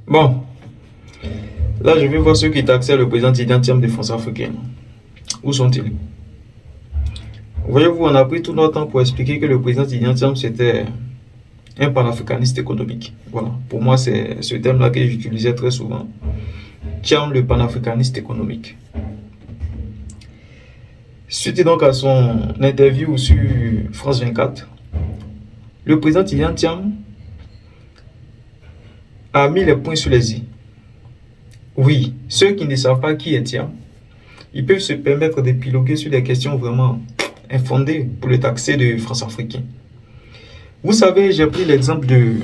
Bon, là, je vais voir ceux qui taxaient le président Tidjane Thiam de France africaine. Où sont-ils? Voyez-vous, on a pris tout notre temps pour expliquer que le président Tidjane Thiam, c'était un panafricaniste économique. Voilà, pour moi, c'est ce thème-là que j'utilisais très souvent. Thiam, le panafricaniste économique. Suite donc à son interview sur France 24, le président Tidjane Thiam a mis les points sur les i. Oui, ceux qui ne savent pas qui est Thiam, ils peuvent se permettre d'épiloguer sur des questions vraiment infondées pour le taxer de France africain. Vous savez, j'ai pris l'exemple de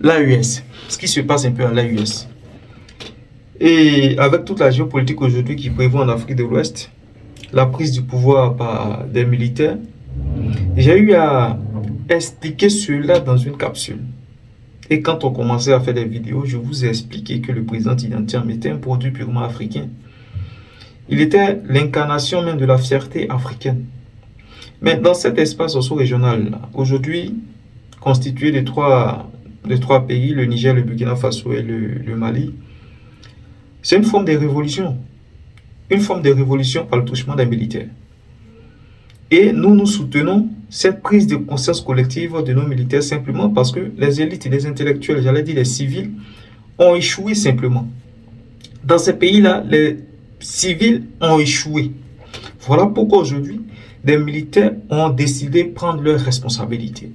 l'AES, ce qui se passe un peu à l'AES. Et avec toute la géopolitique aujourd'hui qui prévaut en Afrique de l'Ouest, la prise du pouvoir par des militaires, j'ai eu à expliquer cela dans une capsule. Et quand on commençait à faire des vidéos, je vous ai expliqué que le président Tidjane était un produit purement africain. Il était l'incarnation même de la fierté africaine. Mais dans cet espace socio-régional, aujourd'hui constitué de trois pays, le Niger, le Burkina Faso et le Mali, c'est une forme de révolution. Une forme de révolution par le truchement des militaires. Et nous soutenons cette prise de conscience collective de nos militaires simplement parce que les élites et les intellectuels, j'allais dire les civils, ont échoué simplement. Dans ces pays-là, les civils ont échoué. Voilà pourquoi aujourd'hui, des militaires ont décidé de prendre leurs responsabilités.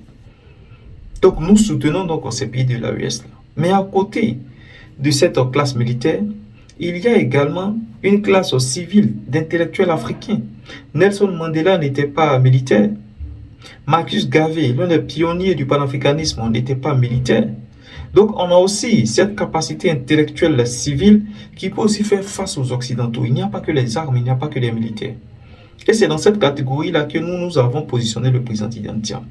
Donc nous soutenons donc ces pays de l'AES. Mais à côté de cette classe militaire, il y a également une classe civile d'intellectuels africains. Nelson Mandela n'était pas militaire. Marcus Garvey, l'un des pionniers du panafricanisme, n'était pas militaire. Donc on a aussi cette capacité intellectuelle civile qui peut aussi faire face aux Occidentaux. Il n'y a pas que les armes, il n'y a pas que les militaires. Et c'est dans cette catégorie-là que nous avons positionné le président Tidjane Thiam.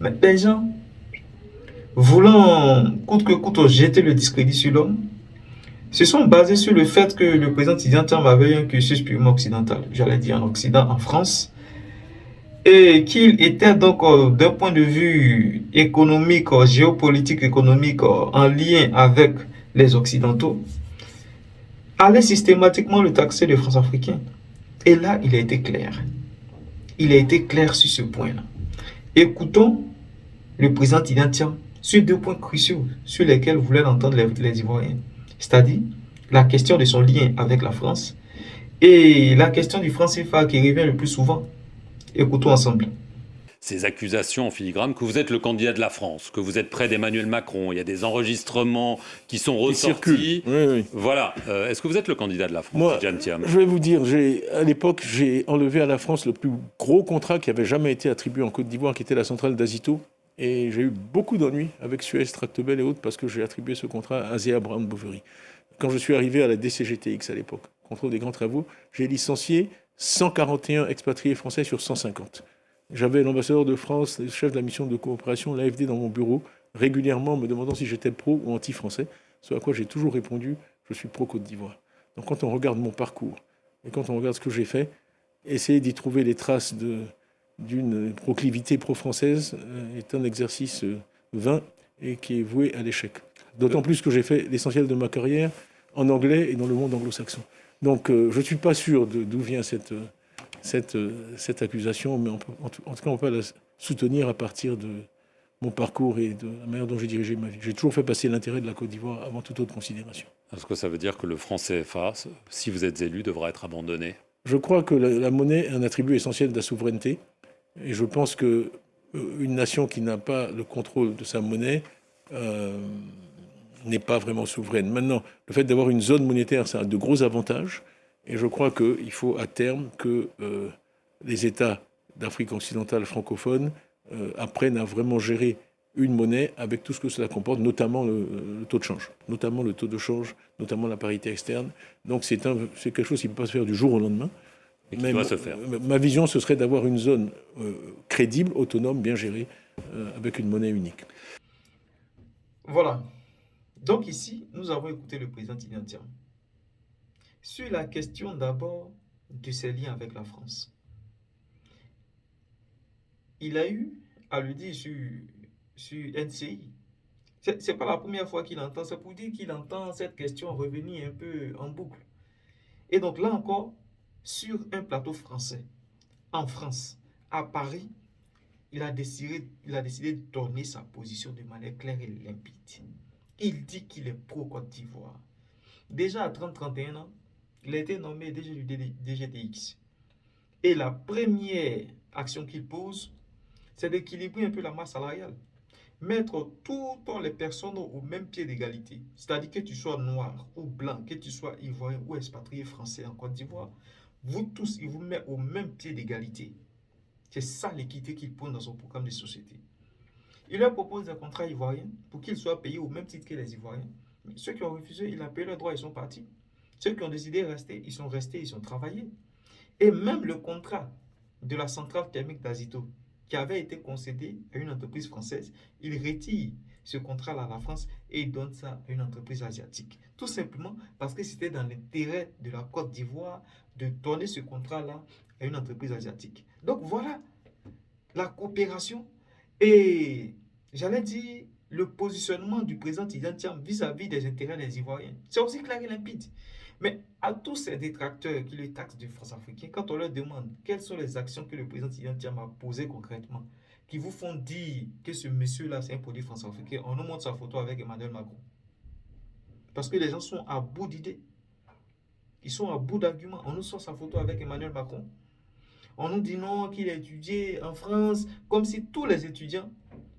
Mais les gens, voulant coûte que coûte jeter le discrédit sur l'homme, se sont basés sur le fait que le président Tidjane Thiam avait un cursus purement occidental, j'allais dire en Occident, en France, et qu'il était donc d'un point de vue économique, géopolitique économique, en lien avec les Occidentaux, allait systématiquement le taxer de France africain. Et là, il a été clair. Il a été clair sur ce point-là. Écoutons le président Tidjane Thiam sur deux points cruciaux sur lesquels voulaient l'entendre les Ivoiriens. C'est-à-dire la question de son lien avec la France et la question du franc CFA qui revient le plus souvent. Écoutons ensemble. Ces accusations en filigrane que vous êtes le candidat de la France, que vous êtes près d'Emmanuel Macron, il y a des enregistrements qui sont ressortis. Oui, oui. Voilà. Est-ce que vous êtes le candidat de la France, Moi, Tidjane Thiam? je vais vous dire, à l'époque, j'ai enlevé à la France le plus gros contrat qui avait jamais été attribué en Côte d'Ivoire, qui était la centrale d'Azito. Et j'ai eu beaucoup d'ennuis avec Suez, Tractebel et autres parce que j'ai attribué ce contrat à Azea Brown Boveri. Quand je suis arrivé à la DCGTX à l'époque, contrôle des grands travaux, j'ai licencié 141 expatriés français sur 150. J'avais l'ambassadeur de France, le chef de la mission de coopération, l'AFD, dans mon bureau, régulièrement me demandant si j'étais pro ou anti-français, ce à quoi j'ai toujours répondu, je suis pro-Côte d'Ivoire. Donc quand on regarde mon parcours et quand on regarde ce que j'ai fait, essayer d'y trouver les traces d'une proclivité pro-française est un exercice vain et qui est voué à l'échec. D'autant plus que j'ai fait l'essentiel de ma carrière en anglais et dans le monde anglo-saxon. Donc je ne suis pas sûr d'où vient cette accusation, mais en tout cas, on peut la soutenir à partir de mon parcours et de la manière dont j'ai dirigé ma vie. J'ai toujours fait passer l'intérêt de la Côte d'Ivoire avant toute autre considération. Est-ce que ça veut dire que le franc CFA, si vous êtes élu, devra être abandonné? Je crois que la monnaie est un attribut essentiel de la souveraineté. Et je pense que une nation qui n'a pas le contrôle de sa monnaie n'est pas vraiment souveraine. Maintenant, le fait d'avoir une zone monétaire, ça a de gros avantages. Et je crois qu'il faut à terme que les États d'Afrique occidentale francophone apprennent à vraiment gérer une monnaie avec tout ce que cela comporte, notamment le taux de change, notamment le taux de change, notamment la parité externe. Donc c'est quelque chose qui ne peut pas se faire du jour au lendemain. Et qui doit se faire. Ma vision, ce serait d'avoir une zone crédible, autonome, bien gérée, avec une monnaie unique. Voilà. Donc ici, nous avons écouté le président Tidjane Thiam sur la question d'abord de ses liens avec la France. Il a eu à le dire sur NCI. C'est pas la première fois qu'il entend, c'est pour dire qu'il entend cette question revenir un peu en boucle. Et donc là encore, sur un plateau français, en France, à Paris, il a décidé de donner sa position de manière claire et limpide. Il dit qu'il est pro-Côte d'Ivoire. Déjà à 30-31 ans, il a été nommé DG du DGTX. Et la première action qu'il pose, c'est d'équilibrer un peu la masse salariale. Mettre toutes les personnes au même pied d'égalité. C'est-à-dire que tu sois noir ou blanc, que tu sois ivoirien ou expatrié français en Côte d'Ivoire, vous tous, il vous met au même pied d'égalité. C'est ça l'équité qu'il prône dans son programme de société. Il leur propose un contrat ivoirien pour qu'ils soient payés au même titre que les Ivoiriens. Mais ceux qui ont refusé, il a payé leurs droits, ils sont partis. Ceux qui ont décidé de rester, ils ont travaillé. Et même le contrat de la centrale thermique d'Azito, qui avait été concédé à une entreprise française, il retire ce contrat-là à la France et il donne ça à une entreprise asiatique. Tout simplement parce que c'était dans l'intérêt de la Côte d'Ivoire de donner ce contrat-là à une entreprise asiatique. Donc voilà la coopération et, j'allais dire, le positionnement du président Tidjane Thiam vis-à-vis des intérêts des Ivoiriens. C'est aussi clair et limpide. Mais à tous ces détracteurs qui le taxent de France-Africain, quand on leur demande quelles sont les actions que le président Tidjane Thiam a posées concrètement, qui vous font dire que ce monsieur-là, c'est un produit France-Africain, on nous montre sa photo avec Emmanuel Macron. Parce que les gens sont à bout d'idées. Ils sont à bout d'arguments. On nous sort sa photo avec Emmanuel Macron. On nous dit non, qu'il a étudié en France, comme si tous les étudiants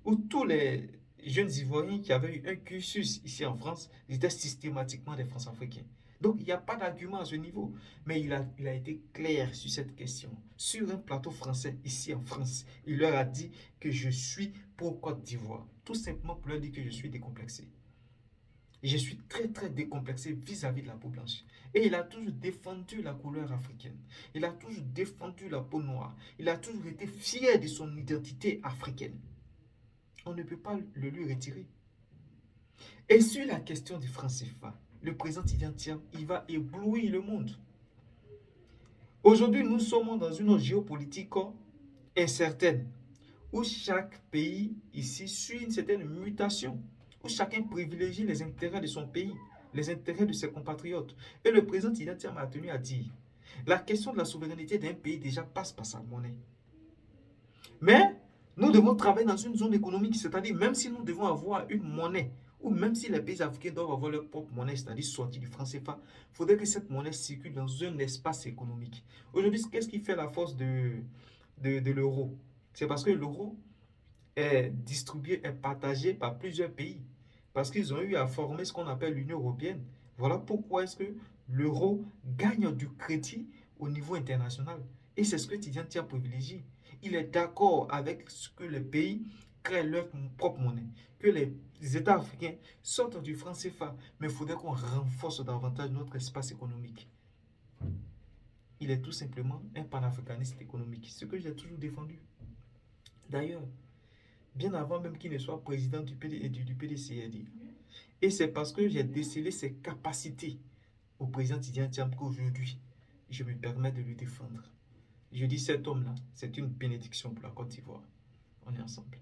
ou tous les jeunes Ivoiriens qui avaient eu un cursus ici en France étaient systématiquement des France-Africains. Donc, il n'y a pas d'argument à ce niveau. Mais il a été clair sur cette question. Sur un plateau français, ici en France, il leur a dit que je suis pour Côte d'Ivoire. Tout simplement pour leur dire que je suis décomplexé. Je suis très très décomplexé vis-à-vis de la peau blanche. Et il a toujours défendu la couleur africaine. Il a toujours défendu la peau noire. Il a toujours été fier de son identité africaine. On ne peut pas le lui retirer. Et sur la question du franc CFA, le président Tidjane Thiam, il va éblouir le monde. Aujourd'hui, nous sommes dans une géopolitique incertaine, où chaque pays ici suit une certaine mutation, où chacun privilégie les intérêts de son pays, les intérêts de ses compatriotes. Et le président Tidjane Thiam a tenu à dire, la question de la souveraineté d'un pays déjà passe par sa monnaie. Mais nous devons travailler dans une zone économique, c'est-à-dire même si nous devons avoir une monnaie, ou même si les pays africains doivent avoir leur propre monnaie, c'est-à-dire sortir du franc CFA, il faudrait que cette monnaie circule dans un espace économique. Aujourd'hui, qu'est-ce qui fait la force de l'euro? C'est parce que l'euro est distribué, est partagé par plusieurs pays. Parce qu'ils ont eu à former ce qu'on appelle l'Union européenne. Voilà pourquoi est-ce que l'euro gagne du crédit au niveau international. Et c'est ce que Tidjane Thiam privilégie. Il est d'accord avec ce que les pays créent leur propre monnaie, que les États africains sortent du franc CFA. Mais il faudrait qu'on renforce davantage notre espace économique. Il est tout simplement un panafricaniste économique, ce que j'ai toujours défendu. D'ailleurs, bien avant même qu'il ne soit président du PDCRD. Et c'est parce que j'ai décelé ses capacités au président Tidjane Thiam qu'aujourd'hui, je me permets de le défendre. Je dis cet homme-là, c'est une bénédiction pour la Côte d'Ivoire. On est ensemble.